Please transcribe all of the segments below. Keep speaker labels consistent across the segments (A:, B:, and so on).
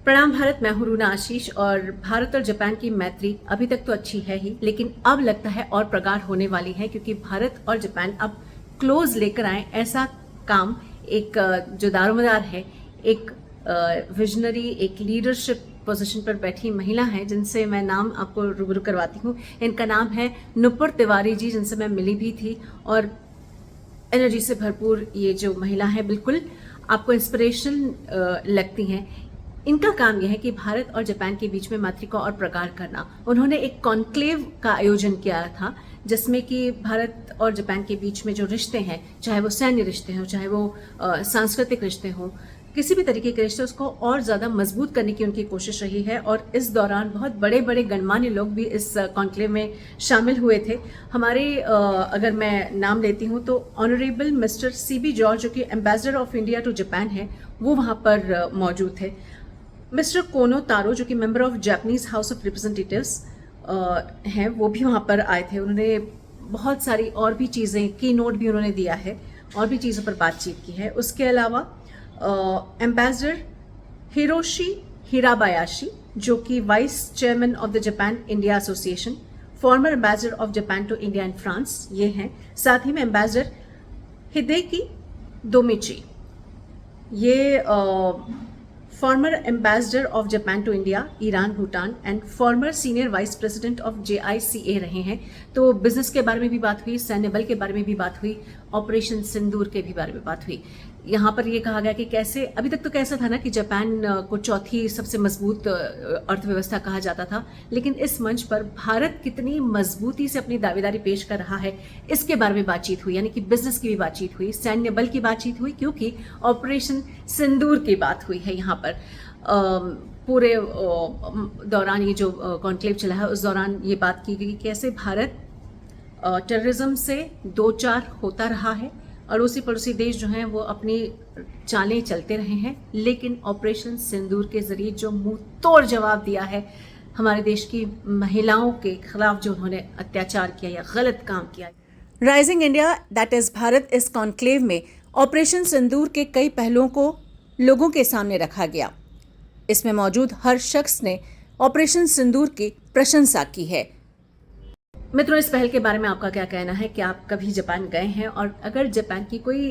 A: प्रणाम भारत। मैं हूं रूना आशीष। और भारत और जापान की मैत्री अभी तक तो अच्छी है ही, लेकिन अब लगता है और प्रगाढ़ होने वाली है, क्योंकि भारत और जापान अब क्लोज लेकर आए ऐसा काम एक जो दारोमदार है, एक विजनरी, एक लीडरशिप पोजीशन पर बैठी महिला है, जिनसे मैं नाम आपको रूबरू करवाती हूँ। इनका नाम है नुपुर तिवारी जी, जिनसे मैं मिली भी थी। और एनर्जी से भरपूर ये जो महिला है, बिल्कुल आपको इंस्पिरेशनल लगती हैं। इनका काम यह है कि भारत और जापान के बीच में मैत्री को और प्रगाढ़ करना। उन्होंने एक कॉन्क्लेव का आयोजन किया था, जिसमें कि भारत और जापान के बीच में जो रिश्ते हैं, चाहे वो सैन्य रिश्ते हों, चाहे वो सांस्कृतिक रिश्ते हों, किसी भी तरीके के रिश्ते, उसको और ज़्यादा मजबूत करने की उनकी कोशिश रही है। और इस दौरान बहुत बड़े बड़े गणमान्य लोग भी इस कॉन्क्लेव में शामिल हुए थे। हमारे अगर मैं नाम लेती हूँ तो ऑनरेबल मिस्टर CB जॉर्ज, जो कि ambassador of India to Japan है, वो वहाँ पर मौजूद थे। मिस्टर कोनो तारो, जो कि member of Japanese house of representatives हैं, वो भी वहाँ पर आए थे। उन्होंने बहुत सारी और भी चीज़ें, की नोट भी उन्होंने दिया है, और भी चीज़ों पर बातचीत की है। उसके अलावा एम्बेसडर हिरोशी हिराबायाशी, जो कि vice chairman of the Japan India association, former ambassador of Japan to India and France, ये हैं। साथ ही में एम्बेसडर हिदेकी दोमिची, ये former ambassador of Japan to India, Iran, Bhutan, and farmer senior vice president of JICA रहे हैं। तो business के बारे में भी बात हुई, सैन्य बल के बारे में भी बात हुई, ऑपरेशन सिंदूर के भी बारे में बात हुई। यहाँ पर ये कहा गया कि कैसे अभी तक तो कैसा था ना कि जापान को चौथी सबसे मजबूत अर्थव्यवस्था कहा जाता था, लेकिन इस मंच पर भारत कितनी मजबूती से अपनी दावेदारी पेश कर रहा है, इसके बारे में बातचीत हुई। यानी कि बिजनेस की भी बातचीत हुई, सैन्य बल की बातचीत हुई, क्योंकि ऑपरेशन सिंदूर की बात हुई है यहाँ पर। पूरे दौरान ये जो कॉन्क्लेव चला है, उस दौरान ये बात की गई कैसे भारत टेररिज्म से दो चार होता रहा है, अड़ोसी पड़ोसी देश जो हैं वो अपनी चालें चलते रहे हैं, लेकिन ऑपरेशन सिंदूर के जरिए जो मुंह तोड़ जवाब दिया है हमारे देश की महिलाओं के खिलाफ, जो उन्होंने अत्याचार किया या गलत काम किया। Rising India, that is Bharat, इस कॉन्क्लेव में ऑपरेशन सिंदूर के कई पहलुओं को लोगों के सामने रखा गया। इसमें मौजूद हर शख्स ने ऑपरेशन सिंदूर की प्रशंसा की है। मित्रों, इस पहल के बारे में आपका क्या कहना है? कि आप कभी जापान गए हैं? और अगर जापान की कोई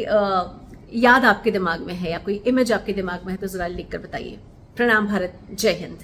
A: याद आपके दिमाग में है या कोई इमेज आपके दिमाग में है, तो जरा लिख कर बताइए। प्रणाम भारत, जय हिंद।